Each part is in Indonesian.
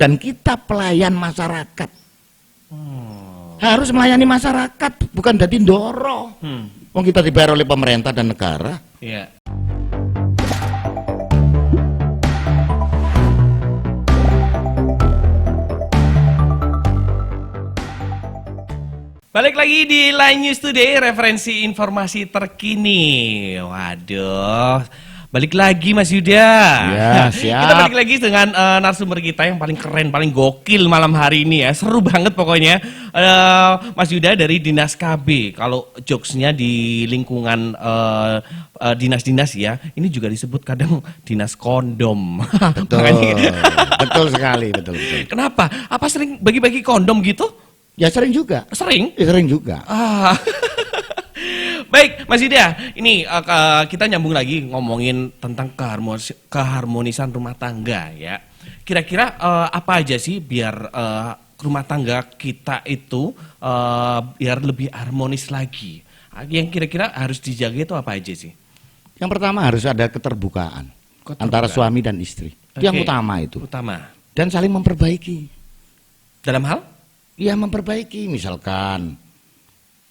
dan kita pelayan masyarakat. Harus melayani masyarakat, bukan jadi ndoro. Wong kita dibayar oleh pemerintah dan negara. Iya. Balik lagi di Line News Today, referensi informasi terkini. Waduh, balik lagi Mas Yuda. Ya, siap. Kita balik lagi dengan narasumber kita yang paling keren, paling gokil malam hari ini ya. Seru banget pokoknya. Mas Yuda dari Dinas KB. Kalau jokesnya di lingkungan dinas-dinas ya, ini juga disebut kadang dinas kondom. Betul, betul sekali, betul. Kenapa? Apa sering bagi-bagi kondom gitu? Ya sering juga. Sering? Ya, sering juga. Baik, Mas Yuda, ini kita nyambung lagi ngomongin tentang keharmonisan rumah tangga ya. Kira-kira apa aja sih biar rumah tangga kita itu biar lebih harmonis lagi? Yang kira-kira harus dijaga itu apa aja sih? Yang pertama harus ada keterbukaan antara suami dan istri. Itu yang utama itu. Utama. Dan saling memperbaiki. Dalam hal? Ya memperbaiki, misalkan,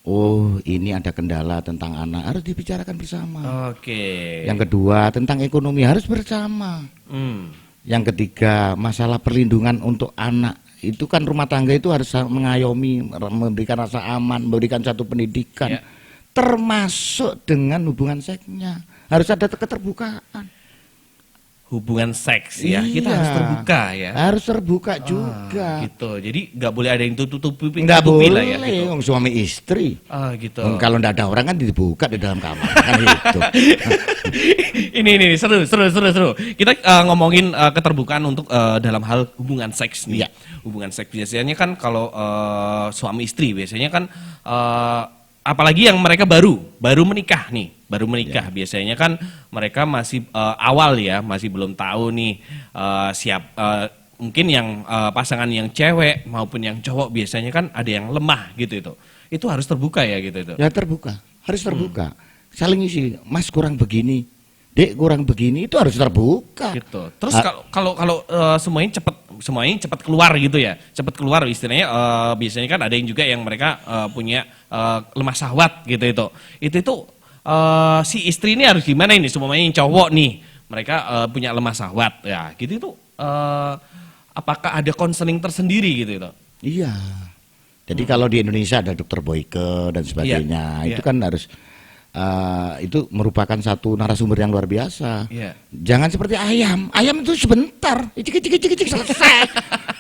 oh ini ada kendala tentang anak, harus dibicarakan bersama. Oke. Yang kedua tentang ekonomi harus bersama. Yang ketiga masalah perlindungan untuk anak, itu kan rumah tangga itu harus mengayomi, memberikan rasa aman, memberikan satu pendidikan, termasuk dengan hubungan seksnya, harus ada keterbukaan. Hubungan seks ya, kita harus terbuka ya. Harus terbuka juga. Gitu, jadi nggak boleh ada yang tutup-tutupi. Nggak boleh lah ya. gitu. Suami istri. Gitu. Kalau nggak ada orang kan dibuka di dalam kamar kan gitu. ini seru. Kita ngomongin keterbukaan untuk dalam hal hubungan seks nih. Ya. Hubungan seks biasanya kan kalau suami istri biasanya kan apalagi yang mereka baru menikah nih. Baru menikah biasanya kan mereka masih awal ya, masih belum tahu nih siap mungkin yang pasangan yang cewek maupun yang cowok biasanya kan ada yang lemah gitu itu. Itu harus terbuka ya gitu itu. Ya terbuka, harus terbuka. Saling isi, Mas kurang begini, Dek kurang begini, itu harus terbuka. Gitu. Terus kalau semuanya cepat keluar gitu ya. Cepat keluar istilahnya biasanya kan ada yang juga yang mereka punya lemah syahwat gitu itu. Itu si istri ini harus gimana ini, semuanya yang cowok nih mereka punya lemah syahwat ya gitu itu apakah ada konseling tersendiri gitu itu? Iya. Jadi kalau di Indonesia ada dokter Boyke dan sebagainya, itu kan harus itu merupakan satu narasumber yang luar biasa. Jangan seperti ayam itu sebentar, cik selesai.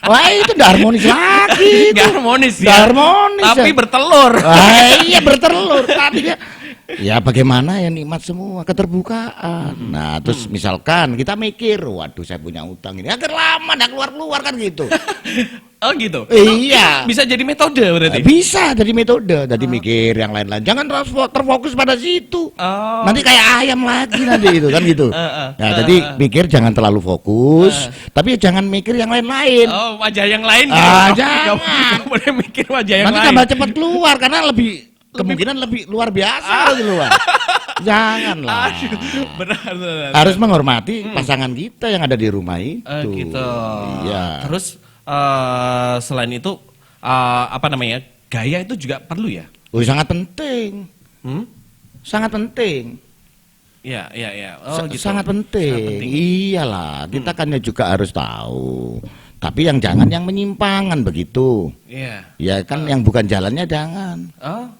Wah itu udah harmonis lagi. Gak harmonis ya. Gak harmonis. Tapi ya. Bertelur. Iya bertelur. Tapi ya bagaimana ya nikmat semua keterbukaan. Nah terus misalkan kita mikir, waduh saya punya utang ini agar lama nggak keluar kan gitu. Oh gitu. Iya. Bisa jadi metode berarti. Bisa jadi metode. Jadi mikir yang lain-lain. Jangan terfokus pada situ. Nanti kayak ayam lagi nanti itu kan gitu. Nah jadi mikir jangan terlalu fokus. Tapi jangan mikir yang lain-lain. Oh wajah yang lain. Jangan. Boleh mikir wajah yang lain. Nanti tambah cepat keluar karena kemungkinan lebih luar biasa gitu loh. Janganlah. Benar. Harus menghormati pasangan kita yang ada di rumah itu. Gitu. Iya. Terus selain itu gaya itu juga perlu ya? Oh sangat penting. Sangat penting. Iya. Oh, gitu. Sangat penting. Iyalah, kita kan juga harus tahu. Tapi jangan yang menyimpangan begitu. Iya. Ya kan yang bukan jalannya jangan. Oh.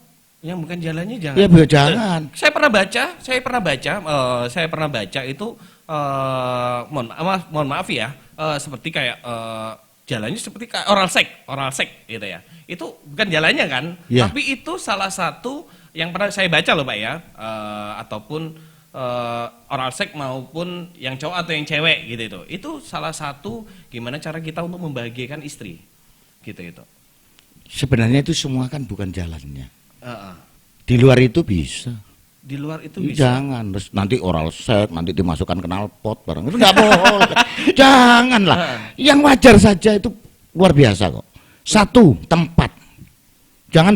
Yang bukan jalannya jangan. Ya jangan. Saya pernah baca itu mohon maaf ya, seperti kayak jalannya seperti kayak oral sex gitu ya. Itu bukan jalannya kan, tapi itu salah satu yang pernah saya baca loh Pak ya, ataupun oral sex maupun yang cowok atau yang cewek gitu itu. Itu salah satu gimana cara kita untuk membahagiakan istri gitu. Sebenarnya itu semua kan bukan jalannya. Di luar itu bisa. Di luar itu bisa. Jangan terus nanti oral sex, nanti dimasukkan knalpot barang itu nggak boleh. Janganlah. Yang wajar saja itu luar biasa kok. Satu, tempat. Jangan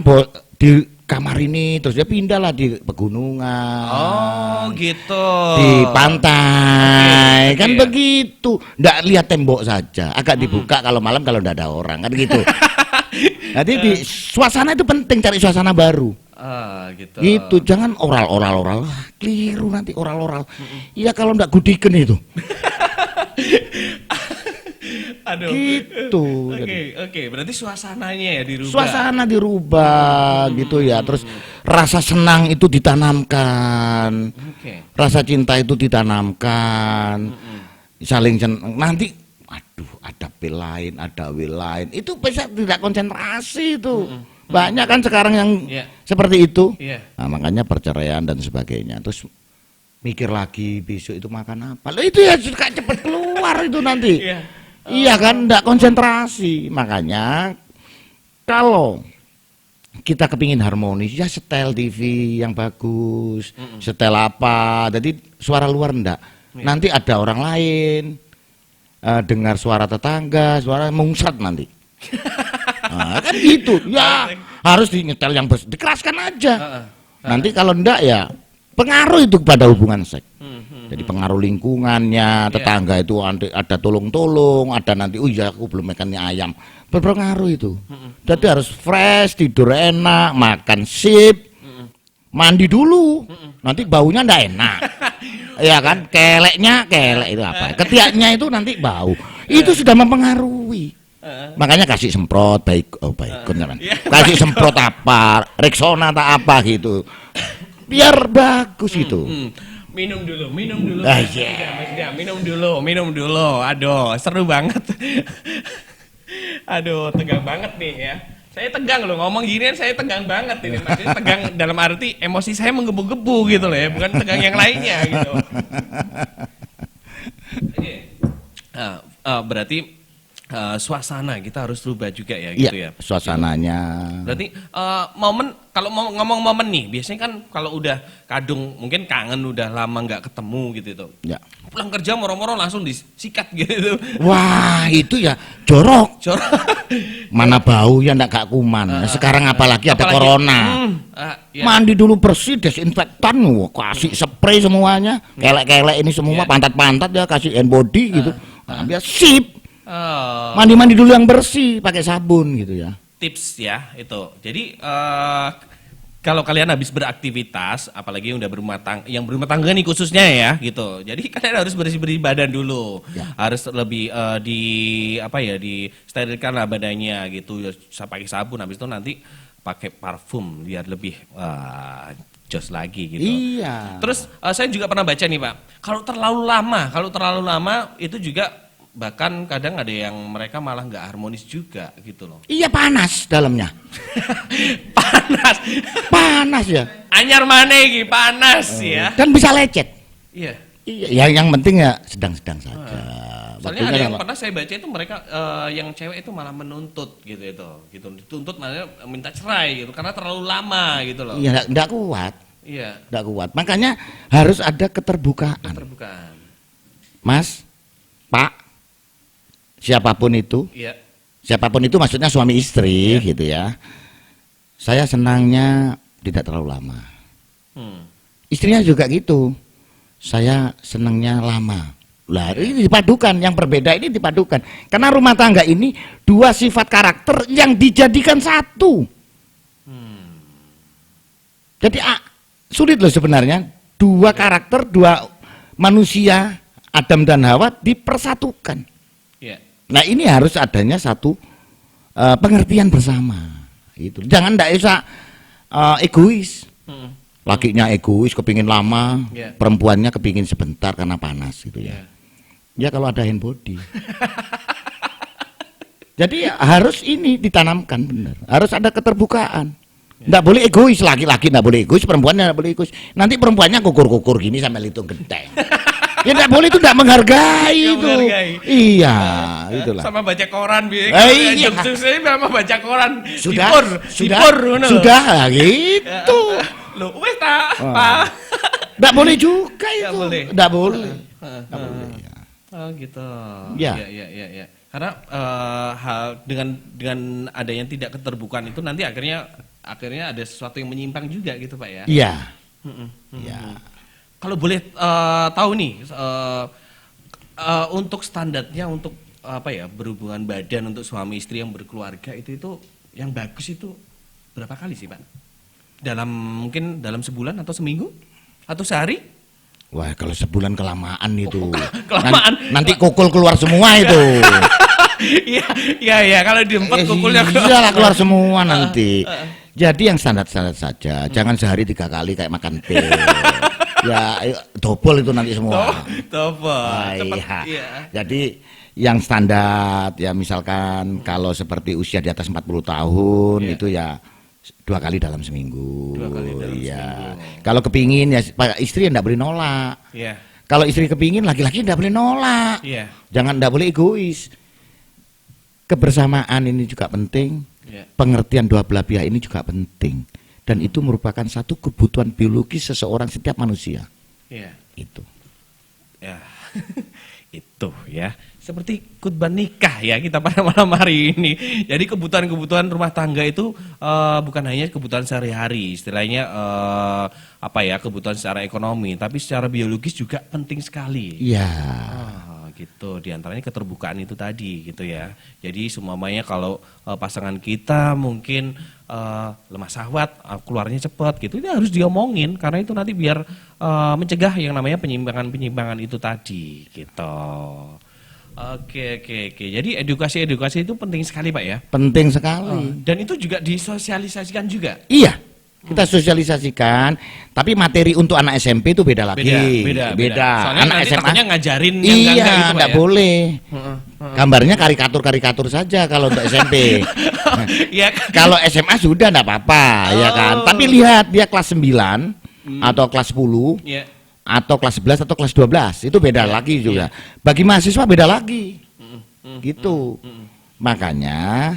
kamar ini, terus dia pindah lah di pegunungan. Oh, gitu. Di pantai, Oke, kan oke. begitu. Nggak lihat tembok saja, agak dibuka kalau malam kalau nggak ada orang, kan gitu. Jadi di suasana itu penting, cari suasana baru. Ah, gitu. Gitu, jangan oral. Wah, keliru nanti oral. Iya kalau nggak gudikan itu. Aduh. Gitu. Oke. Berarti suasananya ya dirubah. Suasana dirubah gitu ya. Terus rasa senang itu ditanamkan. Oke. Rasa cinta itu ditanamkan. Saling senang. Nanti aduh ada pil lain, ada wil lain. Itu bisa tidak konsentrasi itu. Banyak kan sekarang yang Iya. seperti itu. Iya. Nah, makanya perceraian dan sebagainya. Terus mikir lagi besok itu makan apa. Loh itu ya suka cepet keluar itu nanti. Iya. Iya kan, enggak konsentrasi. Makanya kalau kita kepingin harmonis, ya setel TV yang bagus, setel apa. Jadi suara luar enggak. Nanti ada orang lain dengar suara tetangga, suara mungsat nanti. Nah, kan gitu. Ya harus dinyetel yang dikeraskan aja. Nanti kalau enggak ya pengaruh itu kepada hubungan seks. Jadi pengaruh lingkungannya, tetangga itu ada tolong-tolong, ada nanti, oh iya aku belum makan ayam. Berpengaruh itu. Jadi harus fresh, tidur enak, makan sip, mandi dulu. Nanti baunya ndak enak. Ya kan, kelek itu apa? Ketiaknya itu nanti bau. Itu sudah mempengaruhi. Makanya kasih semprot baikon kan. Kasih semprot apa, Rexona tak apa gitu. Biar bagus itu. Minum dulu. Ah, Mas Ida, minum dulu. Aduh, seru banget. Aduh, tegang banget nih ya. Saya tegang loh, ngomong ginian saya tegang banget ini. Maksudnya tegang dalam arti emosi saya menggebu-gebu gitu loh ya, bukan tegang yang lainnya gitu. Oke. Berarti suasana kita harus rubah juga ya gitu ya. Suasananya. Berarti momen, kalau mau ngomong momen nih, biasanya kan kalau udah kadung mungkin kangen udah lama nggak ketemu gitu tuh. Ya. Pulang kerja moro-moro langsung disikat gitu. Wah, itu ya jorok. Jorok. Mana bau ya ndak kuman. Sekarang apalagi ada corona. Ya. Mandi dulu bersih, desinfektan, kasih spray semuanya. Kelek-kelek ini semua, pantat-pantat ya kasih hand body gitu. Nah, biar sip. Mandi-mandi dulu yang bersih, pakai sabun gitu ya. Tips ya itu. Jadi kalau kalian habis beraktivitas, apalagi yang udah yang berumah tangga nih khususnya ya gitu. Jadi kalian harus bersih-bersih badan dulu. Ya. Harus lebih di sterilkan lah badannya gitu. Pakai sabun, habis itu nanti pakai parfum biar lebih jos lagi gitu. Iya. Terus saya juga pernah baca nih Pak, kalau terlalu lama itu juga bahkan kadang ada yang mereka malah nggak harmonis juga gitu loh. Iya panas dalamnya. Panas ya. Anyar mana iki panas ya. Dan bisa lecet. Iya. Iya, ya yang penting ya sedang-sedang saja. Soalnya ada yang pernah saya baca itu mereka yang cewek itu malah menuntut gitu. Dituntut malah minta cerai gitu karena terlalu lama gitu loh. Iya, enggak kuat. Iya. Enggak kuat. Makanya harus ada keterbukaan. Mas, Pak, siapapun itu. Iya. Siapapun itu maksudnya suami istri gitu ya. Saya senangnya tidak terlalu lama. Istrinya juga gitu. Saya senangnya lama. Lah ini dipadukan, yang berbeda ini dipadukan. Karena rumah tangga ini dua sifat karakter yang dijadikan satu. Jadi sulit loh sebenarnya dua karakter, dua manusia Adam dan Hawa dipersatukan. Iya. Nah ini harus adanya satu pengertian bersama. Itu jangan ndak usah egois. Lakinya egois, kepingin lama, perempuannya kepingin sebentar karena panas gitu ya. Ya kalau ada hand body. Jadi harus ini ditanamkan benar. Harus ada keterbukaan. Nggak boleh egois, laki-laki nggak boleh egois, perempuannya nggak boleh egois. Nanti perempuannya kukur-kukur gini sampai hitung genteng. Ya nggak boleh, itu nggak menghargai itu. Iya, itulah. Sama baca koran iya. Saya sama baca koran. Sudah, Sudah gitu. Loh, wes tak, Pak. Nggak boleh juga itu. Nggak boleh. Ya. Oh gitu. Ya. Karena dengan adanya tidak keterbukaan itu nanti akhirnya akhirnya ada sesuatu yang menyimpang juga gitu Pak ya. Iya. Mm-mm. Iya. Kalau boleh tahu nih untuk standarnya untuk apa ya berhubungan badan untuk suami istri yang berkeluarga itu yang bagus itu berapa kali sih Pak? Mungkin dalam sebulan atau seminggu atau sehari? Wah, kalau sebulan kelamaan itu. Kelamaan. Nanti kokul keluar semua itu. Iya, kalau diempat kukulnya Iyalah keluar semua nanti. Jadi yang standar-standar saja, jangan sehari 3 kali kayak makan pil. Ya, double itu nanti semua. Double. Iya. Jadi yang standar ya misalkan kalau seperti usia di atas 40 tahun itu ya 2 kali dalam seminggu. 2 kali dalam iya. seminggu. Kalau kepingin ya istri enggak boleh nolak. Iya. Kalau istri kepingin laki-laki enggak boleh nolak. Iya. Jangan enggak boleh egois. Kebersamaan ini juga penting. Iya. Pengertian dua belah pihak ini juga penting. Dan itu merupakan satu kebutuhan biologis seseorang setiap manusia. Iya. Itu. Ya. Itu ya. Seperti khutbah nikah ya kita pada malam hari ini. Jadi kebutuhan-kebutuhan rumah tangga itu bukan hanya kebutuhan sehari-hari, istilahnya kebutuhan secara ekonomi, tapi secara biologis juga penting sekali. Iya. Gitu. Di antaranya keterbukaan itu tadi gitu ya. Jadi semuanya kalau pasangan kita mungkin lemah syahwat, keluarnya cepat gitu, ini harus diomongin karena itu nanti biar mencegah yang namanya penyimpangan-penyimpangan itu tadi gitu. Oke. Jadi edukasi itu penting sekali Pak ya? Penting sekali. Dan itu juga disosialisasikan juga? Iya, kita sosialisasikan. Tapi materi untuk anak SMP itu beda lagi. Beda. Soalnya anak nanti SMA takutnya ngajarin yang iya, enggak gitu Pak enggak ya? boleh. Gambarnya karikatur saja kalau untuk SMP. Ya. Kalau SMA sudah enggak apa-apa, ya kan. Tapi lihat dia kelas 9 atau kelas 10. Iya. Atau kelas 11 atau kelas 12 itu beda lagi juga. Bagi mahasiswa beda lagi. Gitu. Makanya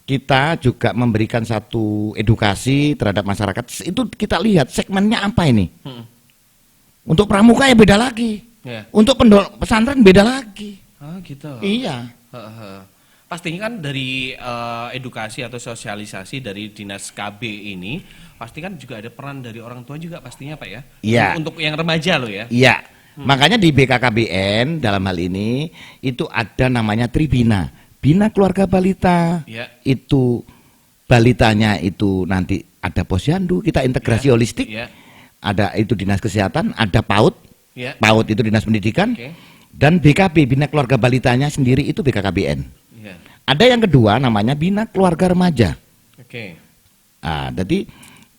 kita juga memberikan satu edukasi terhadap masyarakat. Itu kita lihat segmennya apa ini. Untuk pramuka ya beda lagi. Untuk pesantren beda lagi. Gitu. Iya. Pastinya kan dari edukasi atau sosialisasi dari Dinas KB ini, pasti kan juga ada peran dari orang tua juga pastinya Pak ya? Iya. Untuk yang remaja loh ya? Iya. Makanya di BKKBN dalam hal ini itu ada namanya Tribina, Bina Keluarga Balita. Ya. Itu balitanya itu nanti ada posyandu, kita integrasi holistik. Ya. Ada itu Dinas Kesehatan, ada PAUD. Ya. PAUD itu Dinas Pendidikan. Oke. Dan BKB, Bina Keluarga Balitanya sendiri itu BKKBN. Ya. Ada yang kedua namanya Bina Keluarga Remaja. Oke. Jadi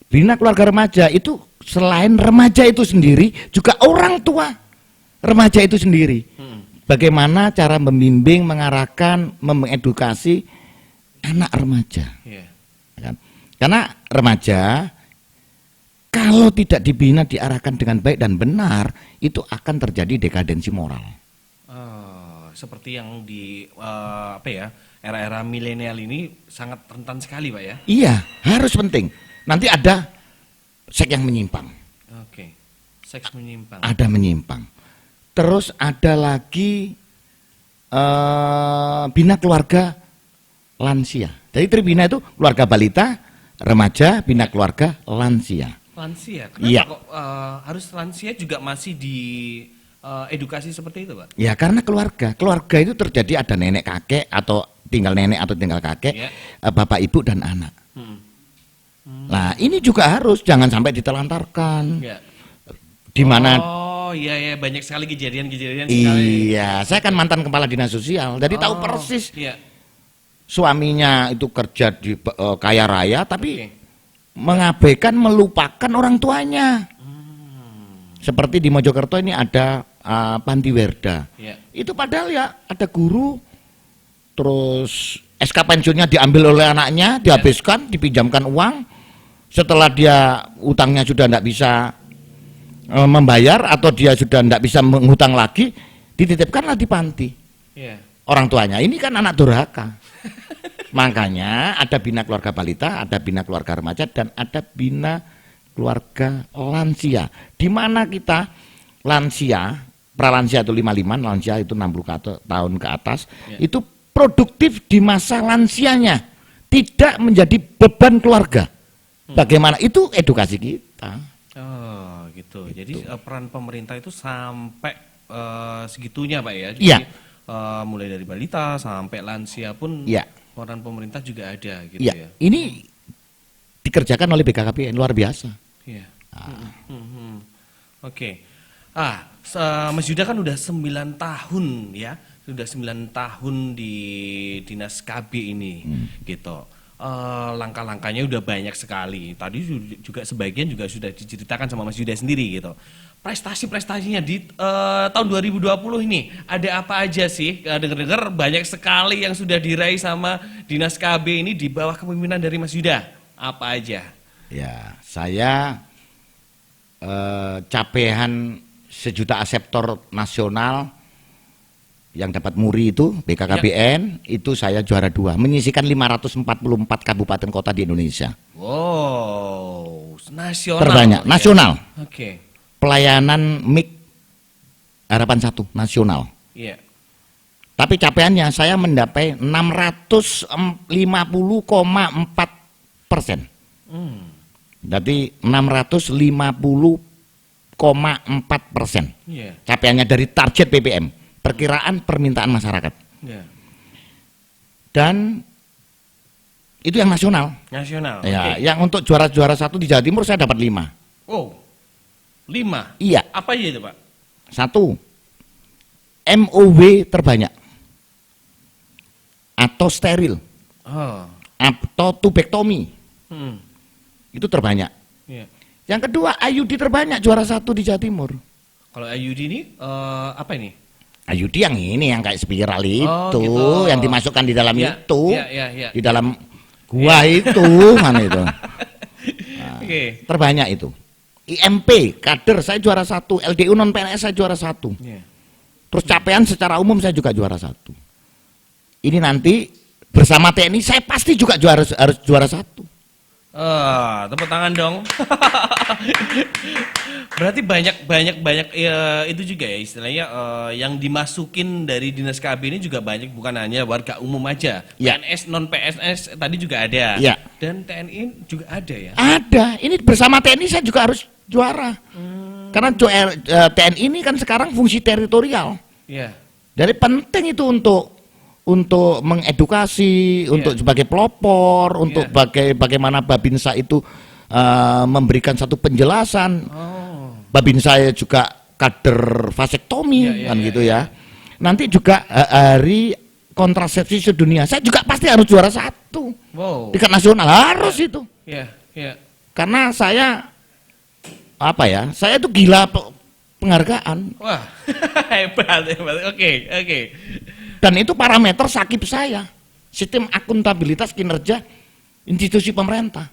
Bina Keluarga Remaja itu selain remaja itu sendiri juga orang tua remaja itu sendiri. Bagaimana cara membimbing, mengarahkan, mengedukasi anak remaja. Ya. Kan? Karena remaja kalau tidak dibina, diarahkan dengan baik dan benar, itu akan terjadi dekadensi moral. Seperti yang di era-era milenial ini sangat rentan sekali Pak ya? Iya, harus penting. Nanti ada seks yang menyimpang. Oke, seks menyimpang. Ada menyimpang. Terus ada lagi bina keluarga lansia. Jadi Tribina itu keluarga balita, remaja, bina keluarga lansia. Lansia? Kenapa kok harus lansia juga masih di edukasi seperti itu Pak? Ya karena keluarga itu terjadi ada nenek kakek atau tinggal nenek atau tinggal kakek, bapak ibu dan anak. Nah ini juga harus jangan sampai ditelantarkan. Di mana? Oh iya banyak sekali kejadian-kejadian. Iya, saya kan mantan kepala dinas sosial, jadi tahu persis. Suaminya itu kerja di kaya raya, tapi mengabaikan, melupakan orang tuanya. Seperti di Mojokerto ini ada Panti Werda. Itu padahal ya ada guru, terus SK pensiunnya diambil oleh anaknya, dihabiskan, dipinjamkan uang. Setelah dia utangnya sudah tidak bisa membayar atau dia sudah tidak bisa menghutang lagi, dititipkanlah di panti. Orang tuanya ini kan anak durhaka. Makanya ada bina keluarga balita, ada bina keluarga remaja, dan ada bina keluarga lansia. Di mana kita lansia, pralansia itu 55, lansia itu 60 tahun ke atas, itu produktif di masa lansianya, tidak menjadi beban keluarga. Bagaimana itu edukasi kita. Oh, gitu. Jadi peran pemerintah itu sampai segitunya, Pak ya. Jadi Iya. mulai dari balita sampai lansia pun Iya. peran pemerintah juga ada gitu Iya. ya. Ini dikerjakan oleh BKKBN luar biasa. Iya. Oke. Mas Yuda kan udah 9 tahun ya. Sudah 9 tahun di Dinas KB ini gitu. Langkah-langkahnya udah banyak sekali. Tadi juga sebagian juga sudah diceritakan sama Mas Yuda sendiri gitu. Prestasi-prestasinya di tahun 2020 ini ada apa aja sih? Dengar-dengar banyak sekali yang sudah diraih sama Dinas KB ini di bawah kepemimpinan dari Mas Yuda. Apa aja? Ya, saya capaian 1 juta aseptor nasional yang dapat MURI itu BKKBN itu saya juara 2, menyisikan 544 kabupaten kota di Indonesia. Wow, nasional. Terbanyak ya? nasional. Oke. Pelayanan MIK Harapan 1 nasional. Iya. Tapi capaiannya saya mencapai 650,4%. Jadi 650,4%. Iya. Capaiannya dari target PPM, perkiraan permintaan masyarakat. Iya. Dan itu yang nasional. Nasional. Ya, Oke. yang untuk juara-juara 1 di Jawa Timur saya dapat 5. Oh. 5. Iya. Apa aja itu, Pak? 1. MOW terbanyak. Atau steril. Oh. Atau tubektomi. Hmm. Itu terbanyak. Iya. Yang kedua, IUD terbanyak juara 1 di Jawa Timur. Kalau IUD ini apa ini? IUD yang ini yang kayak spiral itu, gitu. yang dimasukkan di dalam Iya, itu, iya. di dalam gua itu, mana itu. Oke. Terbanyak itu. IMP, kader saya juara 1, LDU non PNS saya juara 1. Iya. Terus capaian secara umum saya juga juara 1. Ini nanti bersama TNI saya pasti juga harus juara 1. Tepuk tangan dong. Berarti banyak itu juga ya istilahnya yang dimasukin dari Dinas KB ini juga banyak, bukan hanya warga umum aja. Ya. PNS non PNS tadi juga ada. Ya. Dan TNI juga ada ya. Ada. Ini bersama TNI saya juga harus juara. Karena TNI ini kan sekarang fungsi teritorial. Iya. Jadi penting itu untuk mengedukasi, untuk sebagai pelopor, untuk bagaimana Babinsa itu memberikan satu penjelasan. Babinsa juga kader vasektomi kan gitu ya. Nanti juga hari kontrasepsi sedunia, saya juga pasti harus juara 1. Wow. Tingkat nasional harus itu. Iya, iya. Karena saya saya itu gila penghargaan. Wah, hebat. Oke. Dan itu parameter sakit saya, sistem akuntabilitas kinerja institusi pemerintah.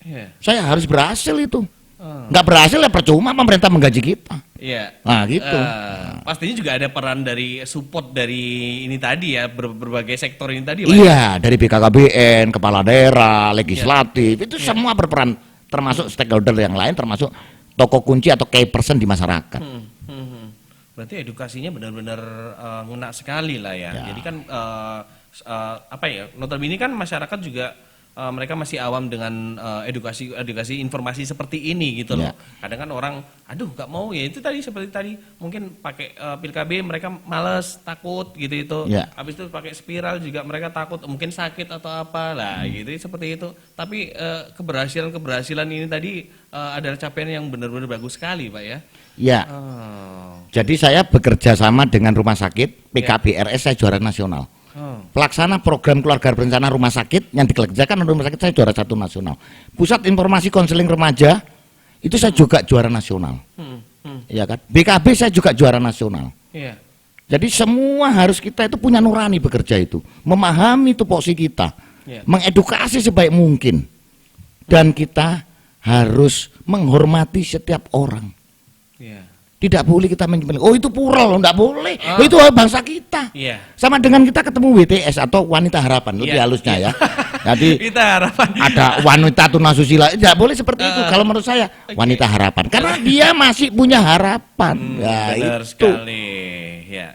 Iya. Saya harus berhasil itu. Nggak berhasil ya percuma pemerintah menggaji kita. Iya. Nah gitu. Pastinya juga ada peran dari support dari ini tadi ya, berbagai sektor ini tadi, Pak. Iya, dari BKKBN, kepala daerah, legislatif, itu semua berperan, termasuk stakeholder yang lain, termasuk tokoh kunci atau key person di masyarakat. Berarti edukasinya benar-benar ngena sekali lah ya. Jadi kan notabene kan masyarakat juga mereka masih awam dengan edukasi informasi seperti ini gitu loh. Kadang kan orang, aduh nggak mau ya itu tadi seperti tadi mungkin pakai pil KB mereka males, takut gitu itu. Habis itu pakai spiral juga mereka takut mungkin sakit atau apa lah gitu seperti itu. Tapi keberhasilan ini tadi adalah capaian yang benar-benar bagus sekali, Pak ya. Ya. Jadi saya bekerja sama dengan rumah sakit PKBRS, saya juara nasional. Pelaksana program keluarga berencana rumah sakit yang dikerjakan oleh rumah sakit saya juara 1 nasional. Pusat informasi konseling remaja itu saya juga juara nasional. Iya kan? BKB saya juga juara nasional. Jadi semua harus kita itu punya nurani bekerja itu, memahami tupoksi kita, mengedukasi sebaik mungkin, dan kita harus menghormati setiap orang. Tidak boleh kita menyebut, oh itu plural, enggak boleh. Itu bangsa kita. Sama dengan kita ketemu WTS atau wanita harapan, lebih halusnya ya. Jadi ada wanita tunasusila, tidak boleh seperti itu. Kalau menurut saya wanita harapan, karena dia masih punya harapan. Benar itu. sekali. Ya.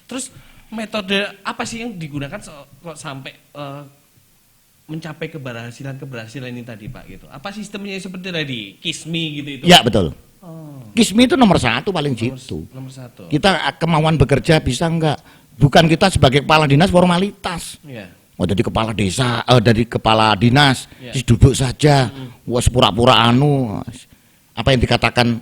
Terus metode apa sih yang digunakan kok sampai mencapai keberhasilan ini tadi Pak gitu? Apa sistemnya seperti tadi Kismi gitu itu? Ya betul. Oh, Kismi itu nomor satu paling situ. nomor satu. Kita kemauan bekerja bisa enggak? Bukan kita sebagai kepala dinas formalitas. Iya. Oh, dari kepala desa, dari kepala dinas, Ya. terus duduk saja, wes pura-pura apa yang dikatakan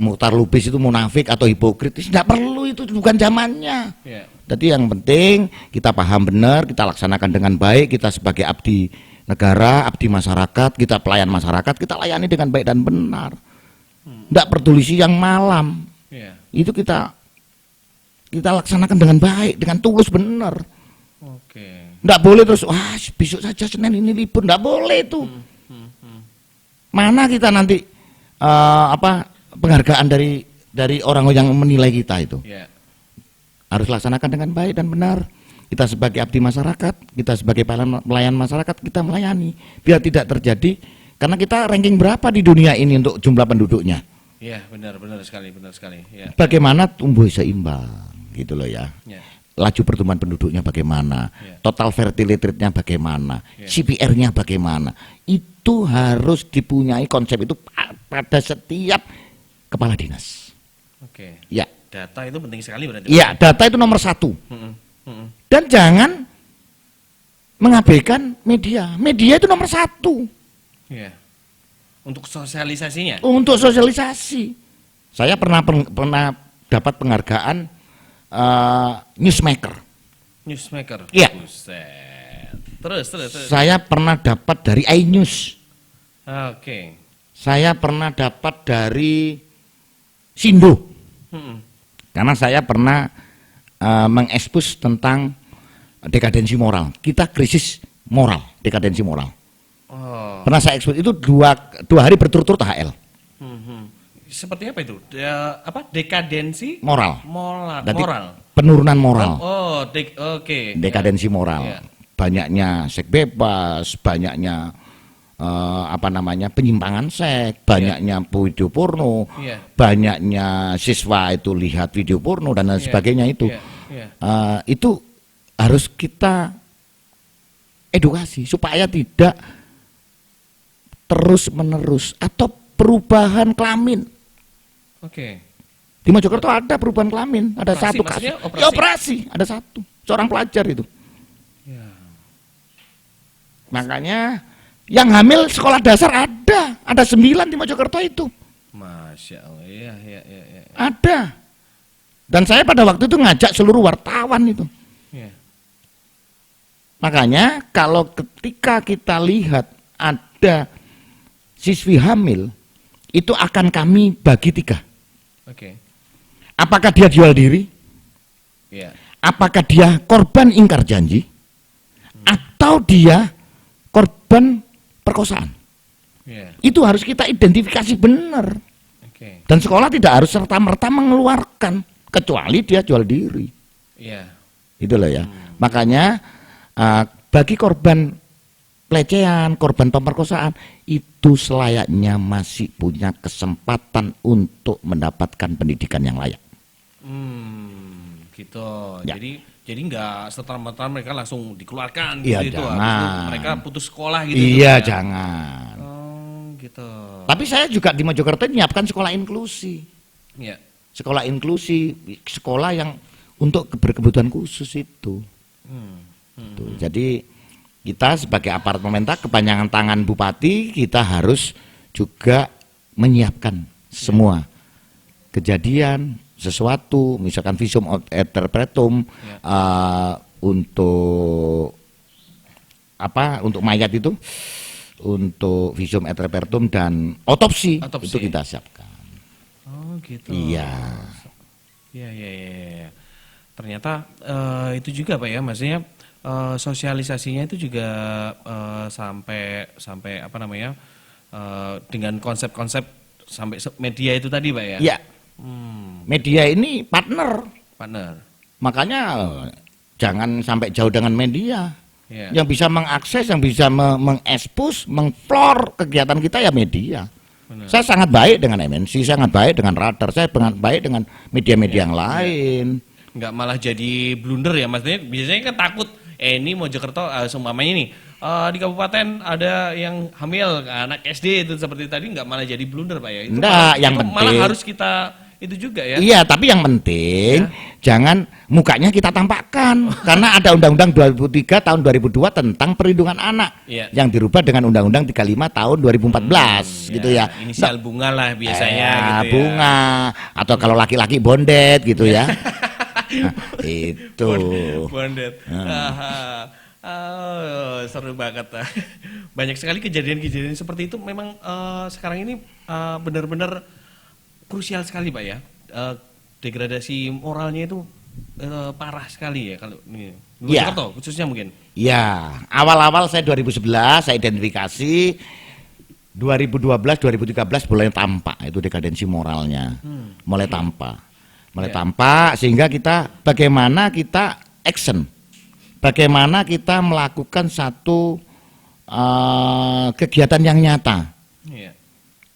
Mukhtar Lubis itu munafik atau hipokritis, tidak perlu, itu bukan zamannya. Iya. Jadi yang penting kita paham benar, kita laksanakan dengan baik, kita sebagai abdi negara, abdi masyarakat, kita pelayan masyarakat, kita layani dengan baik dan benar. Tidak peduli siang malam, Iya. itu kita laksanakan dengan baik, dengan tulus benar. Oke. Nggak boleh terus, wah besok saja Senin ini libur, nggak boleh itu. Mana kita nanti penghargaan dari orang yang menilai kita itu. Iya. Harus laksanakan dengan baik dan benar. Kita sebagai abdi masyarakat, kita sebagai pelayan masyarakat, kita melayani. Biar tidak terjadi, karena kita ranking berapa di dunia ini untuk jumlah penduduknya. Iya, benar sekali. Iya. Bagaimana tumbuh seimbang, gitu loh ya. Iya. Laju pertumbuhan penduduknya bagaimana, Ya. total fertility rate-nya bagaimana, Ya. CPR-nya bagaimana, itu harus dipunyai konsep itu pada setiap kepala dinas. Oke. Ya, Data itu penting sekali berarti. ya data itu nomor satu. Mm-mm. Mm-mm. Dan jangan mengabaikan media. Media itu nomor satu Iya. Untuk sosialisasinya. untuk sosialisasi. Saya pernah dapat penghargaan newsmaker. Newsmaker. Iya. Buset. Terus. Saya pernah dapat dari iNews. Oke. Saya pernah dapat dari Sindo. Mm-mm. Karena saya pernah mengekspos tentang dekadensi moral. Kita krisis moral, dekadensi moral. Oh. Pernah saya ekspos itu dua hari berturut-turut HL. Mhm. Seperti apa itu? Dekadensi Moral. Jadi, moral. penurunan moral. Oh, oke. Dekadensi Ya. moral. Ya. Banyaknya seks bebas, banyaknya penyimpangan seks, banyaknya video porno, Iya. banyaknya siswa itu lihat video porno dan lain Iya. sebagainya itu. Iya. Itu harus kita edukasi supaya tidak terus menerus atau perubahan kelamin. Oke. Di Mojokerto ada perubahan kelamin, ada Operasi, satu maksudnya kasus. operasi? Ya, operasi, ada satu, seorang pelajar itu. Ya. Makanya yang hamil sekolah dasar ada 9 di Mojokerto itu. Masya Allah. Iya. Ada. Dan saya pada waktu itu ngajak seluruh wartawan itu. Iya. Makanya kalau ketika kita lihat ada siswi hamil, itu akan kami bagi 3. Oke. Apakah dia jual diri? Iya. Apakah dia korban ingkar janji? Atau dia korban perkosaan? Iya. Itu harus kita identifikasi benar. Oke. Dan sekolah tidak harus serta-merta mengeluarkan, kecuali dia jual diri. Iya. Itu loh ya. Makanya bagi korban pelecehan, korban pemerkosaan, itu selayaknya masih punya kesempatan untuk mendapatkan pendidikan yang layak. Gitu. Ya. Jadi nggak serta-merta mereka langsung dikeluarkan Iya, gitu. Habis itu jangan. mereka putus sekolah gitu. Iya, ya. jangan. Oh, gitu. Tapi saya juga di Mojokerto menyiapkan sekolah inklusi. Iya. Sekolah inklusi, sekolah yang untuk berkebutuhan khusus itu. Tuh, jadi kita sebagai aparat pemerintah, kepanjangan tangan bupati, kita harus juga menyiapkan semua kejadian, sesuatu, misalkan visum et repertum untuk mayat itu, untuk visum et repertum dan otopsi. Itu kita siapkan. Oh, gitu. Iya. Iya. Ternyata itu juga Pak ya, maksudnya sosialisasinya itu juga sampai apa namanya dengan konsep-konsep sampai media itu tadi Pak ya. Iya. Media ini partner. Makanya jangan sampai jauh dengan media. Iya. Yang bisa mengakses, yang bisa mengekspos, mengflor kegiatan kita ya media. Benar. Saya sangat baik dengan MNC, sangat baik dengan Radar, saya sangat baik dengan media-media yang lain. nggak malah jadi blunder ya, maksudnya biasanya kan takut ini Mojokerto seumpamanya ini di kabupaten ada yang hamil anak SD itu seperti tadi, nggak malah jadi blunder Pak ya, itu Enggak, yang itu malah penting harus kita itu juga ya. iya, tapi yang penting jangan mukanya kita tampakkan karena ada Undang-Undang 2003 tahun 2002 tentang perlindungan anak yang dirubah dengan Undang-Undang 35 tahun 2014 gitu ya. Inisial bunga lah biasanya gitu bunga atau kalau laki-laki bondet gitu ya. Nah, itu bondet. Seru banget. Banyak sekali kejadian-kejadian seperti itu memang sekarang ini benar-benar krusial sekali Pak ya. Degradasi moralnya itu parah sekali ya kalau ini. Mojokerto khususnya mungkin. Ya, awal-awal saya 2011 saya identifikasi 2012 2013 mulai tampak itu dekadensi moralnya. Mulai tampak sehingga kita bagaimana kita action. Bagaimana kita melakukan satu kegiatan yang nyata.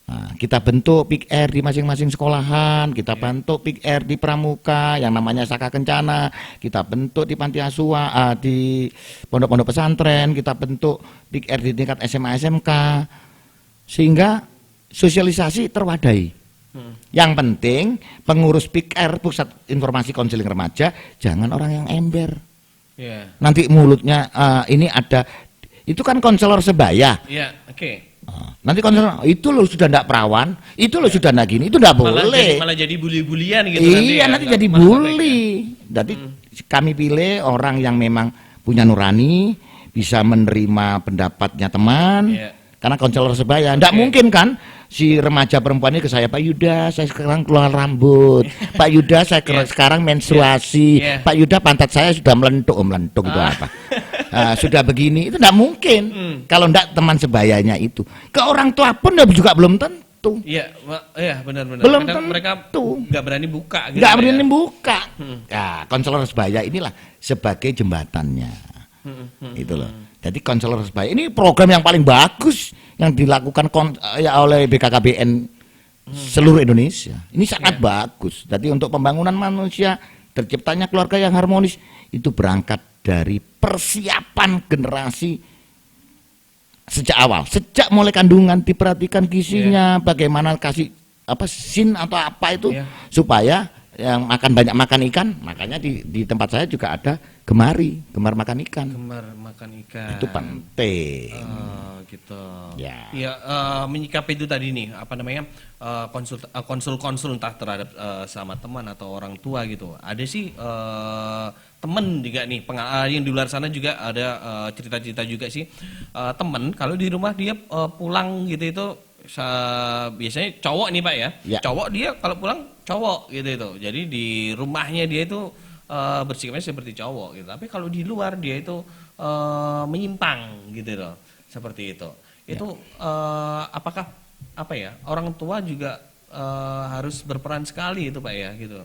Nah, kita bentuk Pick Air di masing-masing sekolahan, kita bentuk Pick Air di Pramuka yang namanya Saka Kencana, kita bentuk di panti asuhan, di pondok-pondok pesantren, kita bentuk Pick Air di tingkat SMA SMK, sehingga sosialisasi terwadai. Yang penting pengurus Pick Air Pusat Informasi Konseling Remaja jangan orang yang ember. Nanti mulutnya ini ada, itu kan konselor sebaya. Nanti konselor itu lo sudah ndak perawan, itu lo sudah ndak gini, itu ndak boleh. Malah jadi bully-bulian gitu. Iya, nanti jadi bully. Jadi kami pilih orang yang memang punya nurani, bisa menerima pendapatnya teman. Karena konselor sebaya, ndak mungkin kan si remaja perempuan ini ke saya, Pak Yuda, saya sekarang keluar rambut. Pak Yuda, saya sekarang menstruasi. Pak Yuda, pantat saya sudah melentuk itu apa? Sudah begini, itu tidak mungkin. Kalau tidak teman sebayanya itu, ke orang tua pun juga belum tentu. Iya, benar-benar. Belum tentu. Mereka nggak berani buka. Nggak berani buka. Nah, konselor sebaya inilah sebagai jembatannya. Itu loh. Jadi konselor sebaya ini program yang paling bagus yang dilakukan oleh BKKBN seluruh Indonesia. Ini sangat bagus. Jadi untuk pembangunan manusia, terciptanya keluarga yang harmonis itu berangkat dari persiapan generasi sejak awal, sejak mulai kandungan diperhatikan gizinya, bagaimana kasih sin atau apa itu supaya yang banyak makan ikan, makanya di tempat saya juga ada gemar makan ikan. Gemar makan ikan. Itu penting. Gitu. Ya. Menyikapi itu tadi nih, konsul entah terhadap sama teman atau orang tua gitu. Ada sih temen juga nih, yang di luar sana juga ada cerita-cerita juga sih. Temen kalau di rumah dia pulang gitu itu biasanya cowok nih Pak ya. Cowok dia kalau pulang cowok gitu itu. Jadi di rumahnya dia itu bersikapnya seperti cowok gitu. Tapi kalau di luar dia itu menyimpang gitu loh. Seperti itu. Itu apakah orang tua juga harus berperan sekali itu Pak ya gitu.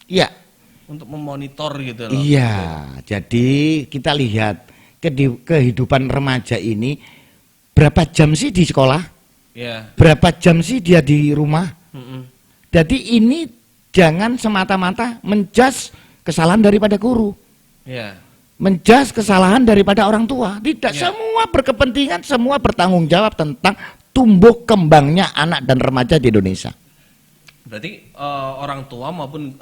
Iya. Untuk memonitor gitu loh. Iya. Jadi kita lihat kehidupan remaja ini berapa jam sih di sekolah? Berapa jam sih dia di rumah? Jadi ini jangan semata-mata menjas kesalahan daripada guru, menjas kesalahan daripada orang tua. Tidak, semua berkepentingan, semua bertanggung jawab tentang tumbuh kembangnya anak dan remaja di Indonesia. Berarti orang tua maupun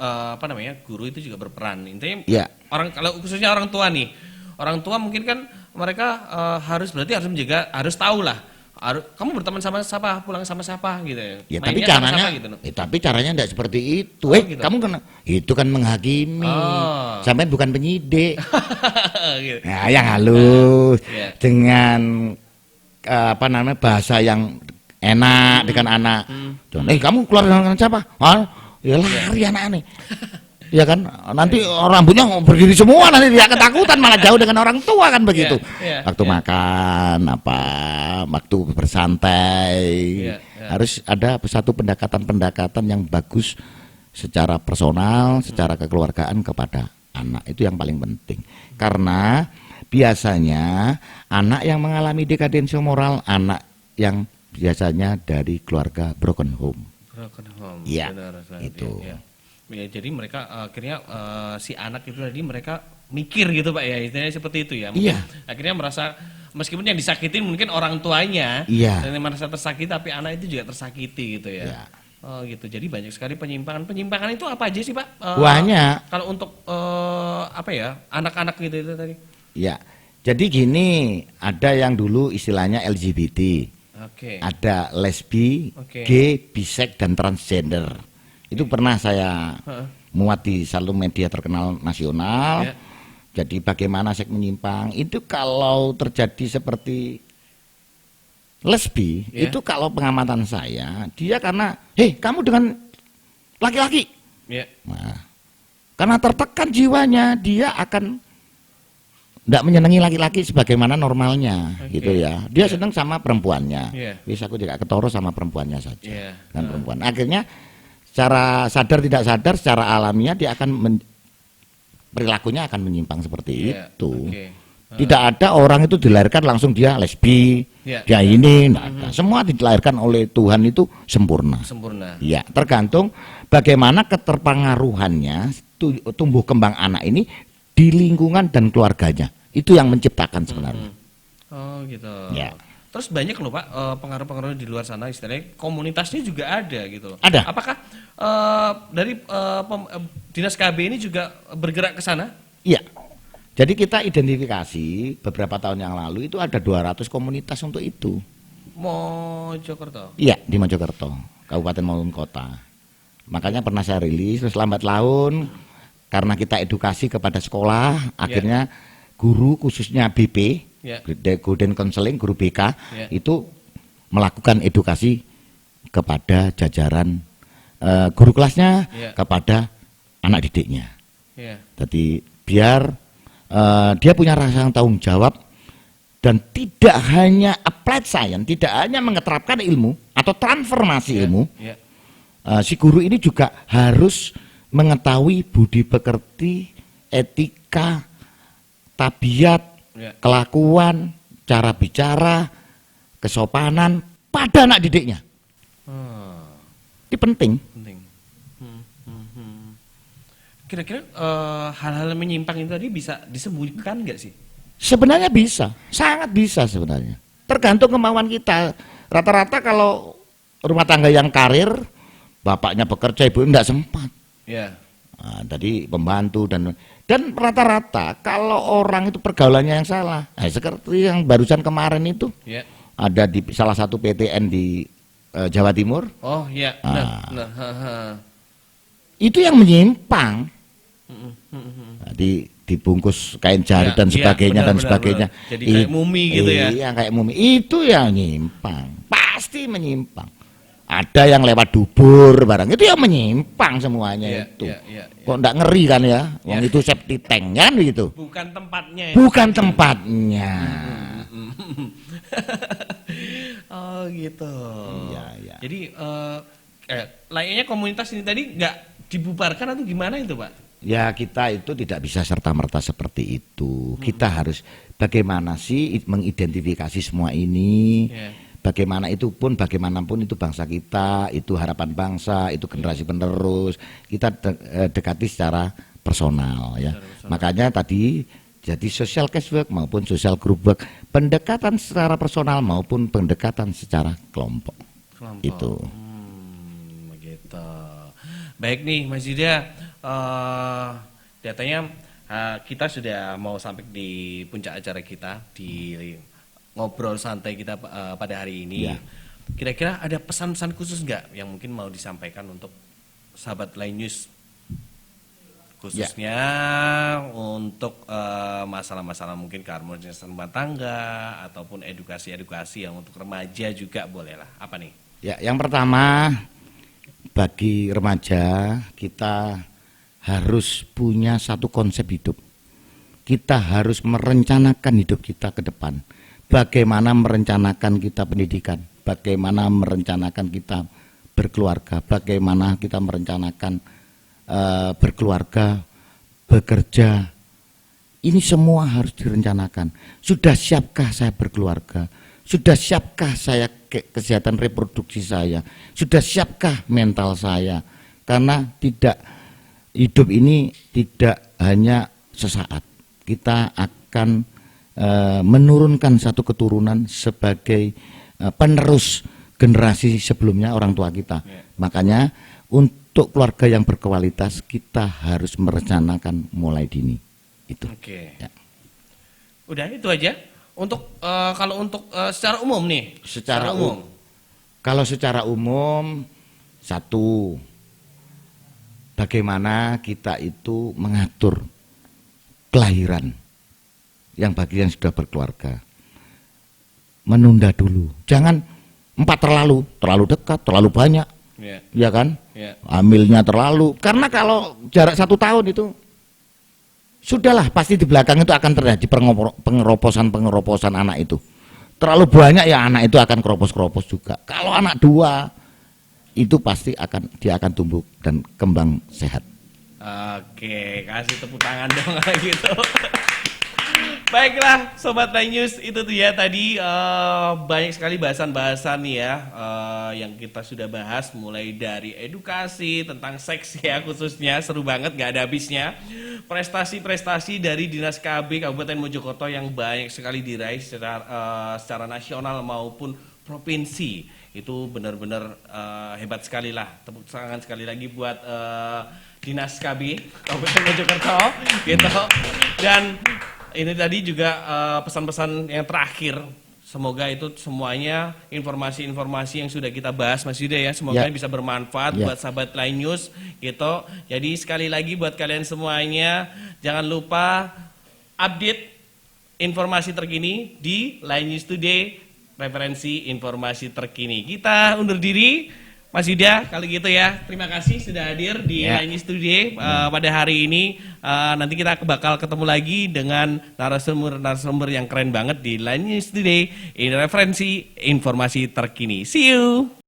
guru itu juga berperan. Intinya kalau khususnya orang tua nih, orang tua mungkin kan mereka harus menjaga, harus tahu lah. Kamu berteman sama siapa, pulang sama siapa gitu ya. Tapi caranya tidak seperti itu. Gitu. Kamu kan itu kan menghakimi. Sampai bukan penyidik. Gitu. Nah, yang halus dengan bahasa yang enak dengan anak. Kamu keluar dengan siapa? Ya lari anak nih. Ya kan, nanti rambutnya berdiri semua, nanti dia ketakutan malah jauh dengan orang tua kan begitu. Waktu makan waktu bersantai, harus ada satu pendekatan yang bagus secara personal, secara kekeluargaan kepada anak, itu yang paling penting. Karena biasanya anak yang mengalami dekadensi moral, anak yang biasanya dari keluarga broken home. Iya, itu. Ya, jadi mereka akhirnya si anak itu tadi mereka mikir gitu Pak ya, istilahnya seperti itu ya. Mungkin Iya. akhirnya merasa meskipun yang disakitin mungkin orang tuanya Iya. dan yang merasa tersakiti, tapi anak itu juga tersakiti gitu ya. Iya. Oh gitu. Jadi banyak sekali penyimpangan. Penyimpangan itu apa aja sih Pak? Banyak. Kalau untuk apa ya anak-anak gitu itu tadi. Ya, jadi gini, ada yang dulu istilahnya LGBT, Oke. ada lesbi, Oke. gay, bisek, dan transgender. Itu pernah saya Heeh. muat di satu media terkenal nasional. Ya. Jadi bagaimana seks menyimpang, itu kalau terjadi seperti lesbi, Ya. itu kalau pengamatan saya, dia karena, hei kamu dengan laki-laki. Ya. Nah, karena tertekan jiwanya, dia akan tidak menyenangi laki-laki sebagaimana normalnya, Oke. gitu ya. Dia senang sama perempuannya. Iya. Bisa aku juga ketoro sama perempuannya saja, Iya. dan perempuan. Akhirnya, secara sadar tidak sadar, secara alamiah dia akan perilakunya akan menyimpang seperti Iya. itu. Oke. Tidak ada orang itu dilahirkan langsung dia lesbi, Iya. dia ini, enggak ada. Semua dilahirkan oleh Tuhan itu sempurna. Sempurna. Ya, tergantung bagaimana keterpengaruhannya tumbuh kembang anak ini di lingkungan dan keluarganya. Itu yang menciptakan sebenarnya. Oh gitu. Ya. Terus banyak loh Pak pengaruh-pengaruh di luar sana, istilahnya komunitasnya juga ada gitu loh. Ada. Apakah dari dinas KB ini juga bergerak ke sana? Iya. Jadi kita identifikasi beberapa tahun yang lalu itu ada 200 komunitas untuk itu. Mojokerto. Iya, di Mojokerto, kabupaten maupun kota. Makanya pernah saya rilis, terus lambat laun karena kita edukasi kepada sekolah, akhirnya guru khususnya BP, Ya. Golden Counseling, guru BK, Ya. itu melakukan edukasi kepada jajaran guru kelasnya, Ya. kepada anak didiknya. Ya. Jadi biar dia punya rasa tanggung jawab dan tidak hanya applied science, tidak hanya mengeterapkan ilmu atau transformasi ilmu. Ya. Si guru ini juga harus mengetahui budi pekerti, etika, tabiat, Ya. kelakuan, cara bicara, kesopanan pada anak didiknya. Ini penting. Penting. Kira-kira hal-hal menyimpang itu tadi bisa disembunyikan nggak sih? Sebenarnya bisa, sangat bisa sebenarnya. Tergantung kemauan kita. Rata-rata kalau rumah tangga yang karir, bapaknya bekerja, ibu enggak sempat. Ya. Nah, tadi pembantu dan rata-rata kalau orang itu pergaulannya yang salah. Nah, seperti yang barusan kemarin itu Ya. ada di salah satu PTN di Jawa Timur. Oh ya. Nah. Itu yang menyimpang. Dibungkus kain jari dan sebagainya dan sebagainya. Benar. Jadi kayak mumi gitu ya. Iya, kayak mumi. Itu yang menyimpang. Pasti menyimpang. Ada yang lewat dubur barang itu yang menyimpang semuanya Iya, itu. iya. Kok enggak ngeri kan ya? Wong Iya. itu septic tank kan gitu. Bukan tempatnya. Ya? Bukan tempatnya. Oh gitu. Iya. Jadi layaknya komunitas ini tadi nggak dibubarkan atau gimana itu Pak? Ya kita itu tidak bisa serta-merta seperti itu. Kita harus bagaimana sih mengidentifikasi semua ini. Yeah. Bagaimana itu pun bagaimanapun itu bangsa kita, itu harapan bangsa, itu generasi penerus. Kita dekati secara personal ya. Makanya tadi jadi social casework maupun social group work, pendekatan secara personal maupun pendekatan secara kelompok. Itu. Begitu. Baik nih Mas Yuda, datanya kita sudah mau sampai di puncak acara kita di ngobrol santai kita pada hari ini. Ya. Kira-kira ada pesan-pesan khusus nggak yang mungkin mau disampaikan untuk sahabat Line News? Khususnya untuk masalah-masalah mungkin keharmonisan rumah tangga ataupun edukasi-edukasi yang untuk remaja juga boleh lah. Apa nih? Ya, yang pertama bagi remaja kita harus punya satu konsep hidup. Kita harus merencanakan hidup kita ke depan. Bagaimana merencanakan kita pendidikan, bagaimana merencanakan kita berkeluarga, bagaimana kita merencanakan berkeluarga, bekerja. Ini semua harus direncanakan. Sudah siapkah saya berkeluarga? Sudah siapkah saya kesehatan reproduksi saya? Sudah siapkah mental saya? Karena tidak hidup ini tidak hanya sesaat. Kita akan menurunkan satu keturunan sebagai penerus generasi sebelumnya orang tua kita. Makanya untuk keluarga yang berkualitas kita harus merencanakan mulai dini. Itu. Oke. Ya. Udah itu aja. Untuk kalau untuk secara umum nih. Secara umum. Kalau secara umum satu, bagaimana kita itu mengatur kelahiran yang bagi yang sudah berkeluarga. Menunda dulu. Jangan 4 terlalu dekat, terlalu banyak. Ya kan? Hamilnya terlalu. Karena kalau jarak 1 tahun itu sudahlah, pasti di belakang itu akan terjadi pengeroposan anak itu. Terlalu banyak ya anak itu akan keropos juga. Kalau anak 2 itu pasti dia akan tumbuh dan kembang sehat. Oke, kasih tepuk tangan dong gitu. Baiklah, Sobat Line News, itu tuh ya tadi banyak sekali bahasan-bahasan nih ya yang kita sudah bahas, mulai dari edukasi tentang seks ya khususnya, seru banget gak ada habisnya. Prestasi-prestasi dari Dinas KB Kabupaten Mojokerto yang banyak sekali diraih secara nasional maupun provinsi. Itu benar-benar hebat sekali lah, tepuk tangan sekali lagi buat Dinas KB Kabupaten Mojokerto gitu. Dan ini tadi juga pesan-pesan yang terakhir, semoga itu semuanya informasi-informasi yang sudah kita bahas Mas Yuda ya, semoga bisa bermanfaat buat sahabat Line News gitu. Jadi sekali lagi buat kalian semuanya, jangan lupa update informasi terkini di Line News Today, referensi informasi terkini. Kita undur diri, Mas Yuda, kalau gitu ya. Terima kasih sudah hadir di Line News Today pada hari ini. Nanti kita bakal ketemu lagi dengan narasumber yang keren banget di Line News Today. Ini referensi informasi terkini. See you!